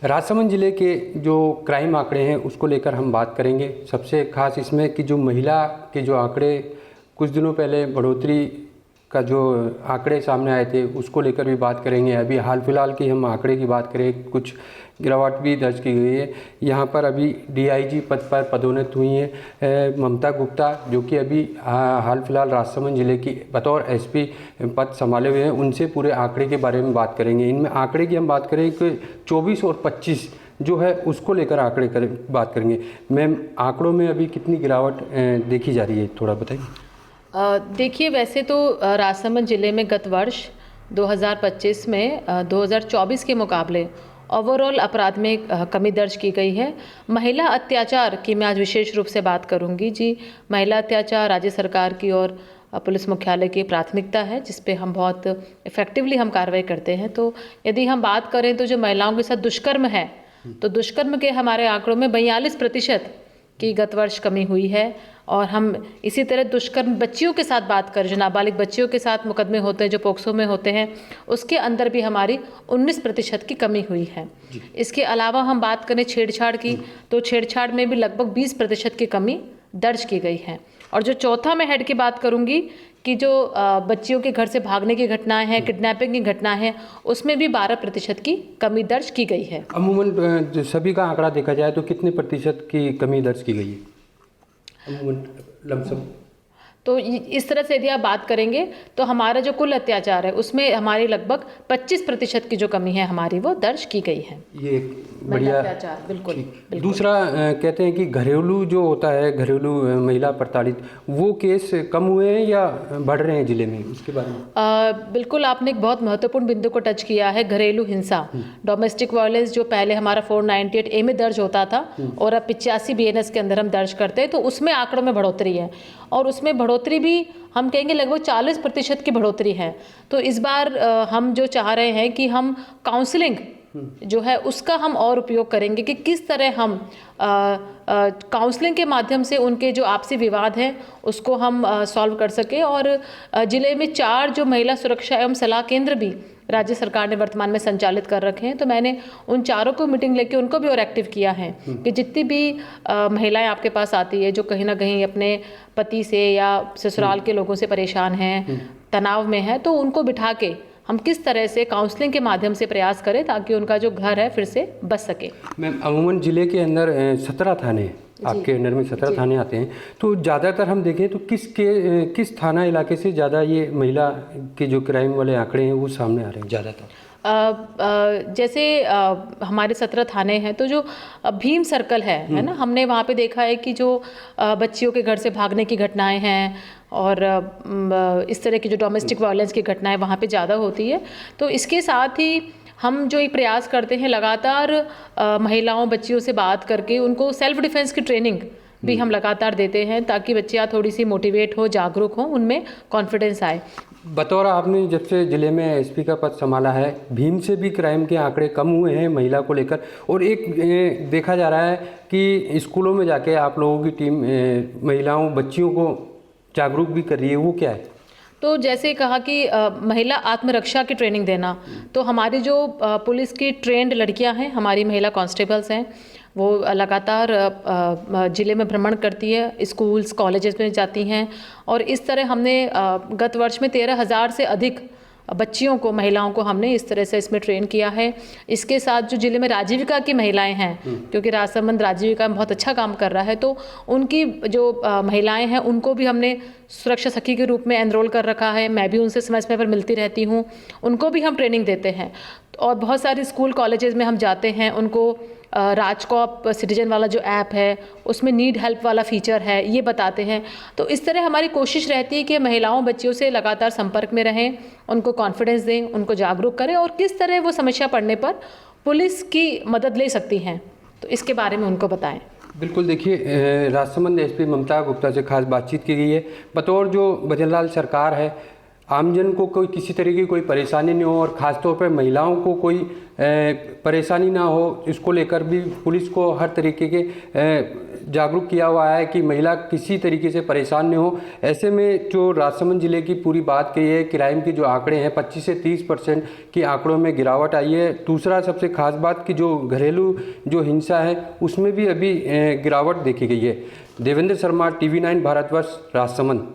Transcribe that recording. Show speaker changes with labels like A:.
A: राजसमंद जिले के जो क्राइम आंकड़े हैं उसको लेकर हम बात करेंगे। सबसे खास इसमें कि जो महिला के जो आंकड़े कुछ दिनों पहले बढ़ोतरी का जो आंकड़े सामने आए थे उसको लेकर भी बात करेंगे। अभी हाल फिलहाल की हम आंकड़े की बात करें, कुछ गिरावट भी दर्ज की गई है। यहाँ पर अभी डीआईजी पद पर पदोन्नत हुई हैं ममता गुप्ता, जो कि अभी हाल फिलहाल राजसमंद जिले की बतौर एसपी पद संभाले हुए हैं। उनसे पूरे आंकड़े के बारे में बात करेंगे। इनमें आंकड़े की हम बात करें कि 24 और 25 जो है उसको लेकर बात करेंगे। मैम, आंकड़ों में अभी कितनी गिरावट देखी जा रही है, थोड़ा बताइए।
B: देखिए, वैसे तो राजसमंद ज़िले में गत वर्ष 2025 में 2024 के मुकाबले ओवरऑल अपराध में कमी दर्ज की गई है। महिला अत्याचार की मैं आज विशेष रूप से बात करूंगी। जी, महिला अत्याचार राज्य सरकार की और पुलिस मुख्यालय की प्राथमिकता है, जिस पे हम बहुत इफ़ेक्टिवली हम कार्रवाई करते हैं। तो यदि हम बात करें तो जो महिलाओं के साथ दुष्कर्म है, तो दुष्कर्म के हमारे आंकड़ों में 42% की गत वर्ष कमी हुई है। और हम इसी तरह दुष्कर्म बच्चियों के साथ बात करें, जो नाबालिग बच्चियों के साथ मुकदमे होते हैं, जो पोक्सो में होते हैं, उसके अंदर भी हमारी 19% की कमी हुई है। इसके अलावा हम बात करें छेड़छाड़ की, तो छेड़छाड़ में भी लगभग 20% की कमी दर्ज की गई है। और जो चौथा मैं हेड की बात करूंगी कि जो बच्चियों के घर से भागने की घटनाएं हैं, किडनैपिंग की घटनाएं हैं, उसमें भी 12% की कमी दर्ज की गई है।
A: अमूमन सभी का आंकड़ा देखा जाए तो कितने प्रतिशत की कमी दर्ज की गई है अमूमन लमसम?
B: तो इस तरह से यदि आप बात करेंगे तो हमारा जो कुल अत्याचार है उसमें हमारी लगभग 25% की जो कमी है हमारी, वो दर्ज की गई है।
A: ये बढ़िया
B: अत्याचार, बिल्कुल।
A: दूसरा कहते हैं कि घरेलू जो होता है, घरेलू महिला प्रताड़ित, वो केस कम हुए हैं या बढ़ रहे हैं जिले में, उसके बारे में?
B: बिल्कुल, आपने एक बहुत महत्वपूर्ण बिंदु को टच किया है। घरेलू हिंसा, डोमेस्टिक वायलेंस, जो पहले हमारा 498A में दर्ज होता था और अब 85 BNS के अंदर हम दर्ज करते हैं, तो उसमें आंकड़ों में बढ़ोतरी है। और उसमें बढ़ोतरी भी हम कहेंगे लगभग 40% की बढ़ोतरी है। तो इस बार हम जो चाह रहे हैं कि हम काउंसलिंग जो है उसका हम और उपयोग करेंगे कि किस तरह हम काउंसलिंग के माध्यम से उनके जो आपसी विवाद हैं उसको हम सॉल्व कर सकें। और ज़िले में 4 जो महिला सुरक्षा एवं सलाह केंद्र भी राज्य सरकार ने वर्तमान में संचालित कर रखे हैं। तो मैंने उन 4 को मीटिंग लेके उनको भी और एक्टिव किया है कि जितनी भी महिलाएं आपके पास आती है जो कहीं ना कहीं अपने पति से या ससुराल के लोगों से परेशान हैं, तनाव में है, तो उनको बिठा के हम किस तरह से काउंसलिंग के माध्यम से प्रयास करें ताकि उनका जो घर है फिर से बच सके।
A: मैम, अमूमन ज़िले के अंदर 17 थाने, आपके अंडर में 17 थाने आते हैं, तो ज़्यादातर हम देखें तो किस थाना इलाके से ज़्यादा ये महिला के जो क्राइम वाले आंकड़े हैं वो सामने आ रहे हैं ज़्यादातर?
B: जैसे हमारे 17 थाने हैं, तो जो भीम सर्कल है ना, हमने वहाँ पे देखा है कि जो बच्चियों के घर से भागने की घटनाएं हैं और इस तरह की जो डोमेस्टिक वायलेंस की घटनाएं वहाँ पे ज़्यादा होती है। तो इसके साथ ही हम जो एक प्रयास करते हैं लगातार महिलाओं बच्चियों से बात करके उनको सेल्फ डिफेंस की ट्रेनिंग भी हम लगातार देते हैं ताकि बच्चियाँ थोड़ी सी मोटिवेट हो, जागरूक हो, उनमें कॉन्फिडेंस आए।
A: बतौर आपने जब से ज़िले में एसपी का पद संभाला है, भीम से भी क्राइम के आंकड़े कम हुए हैं महिला को लेकर। और एक देखा जा रहा है कि स्कूलों में जाके आप लोगों की टीम महिलाओं बच्चियों को जागरूक भी कर रही है, वो क्या है?
B: तो जैसे कहा कि महिला आत्मरक्षा की ट्रेनिंग देना, तो हमारी जो पुलिस की ट्रेंड लड़कियां हैं, हमारी महिला कांस्टेबल्स हैं, वो लगातार ज़िले में भ्रमण करती है, स्कूल्स कॉलेजेस में जाती हैं। और इस तरह हमने गत वर्ष में 13,000 से अधिक बच्चियों को, महिलाओं को हमने इस तरह से इसमें ट्रेन किया है। इसके साथ जो ज़िले में राजीविका की महिलाएं हैं, क्योंकि राजसमंद राजीविका में बहुत अच्छा काम कर रहा है, तो उनकी जो महिलाएं हैं उनको भी हमने सुरक्षा सखी के रूप में एनरोल कर रखा है। मैं भी उनसे समय समय पर मिलती रहती हूँ, उनको भी हम ट्रेनिंग देते हैं। और बहुत सारी स्कूल कॉलेजेस में हम जाते हैं, उनको राजकॉप सिटीजन वाला जो ऐप है उसमें नीड हेल्प वाला फीचर है, ये बताते हैं। तो इस तरह हमारी कोशिश रहती है कि महिलाओं बच्चियों से लगातार संपर्क में रहें, उनको कॉन्फिडेंस दें, उनको जागरूक करें और किस तरह वो समस्या पड़ने पर पुलिस की मदद ले सकती हैं, तो इसके बारे में उनको बताएं।
A: बिल्कुल, देखिए राजसमंद एसपी ममता गुप्ता से खास बातचीत की गई है। बतौर जो भजनलाल सरकार है, आमजन को कोई किसी तरह की कोई परेशानी नहीं हो और ख़ासतौर पर महिलाओं को कोई परेशानी ना हो, इसको लेकर भी पुलिस को हर तरीके के जागरूक किया हुआ है कि महिला किसी तरीके से परेशान नहीं हो। ऐसे में जो राजसमंद ज़िले की पूरी बात कही है, क्राइम के जो आंकड़े हैं 25 से 30% की आंकड़ों में गिरावट आई है। दूसरा सबसे खास बात कि जो घरेलू जो हिंसा है उसमें भी अभी गिरावट देखी गई है। देवेंद्र शर्मा, TV9 भारतवर्ष, राजसमंद।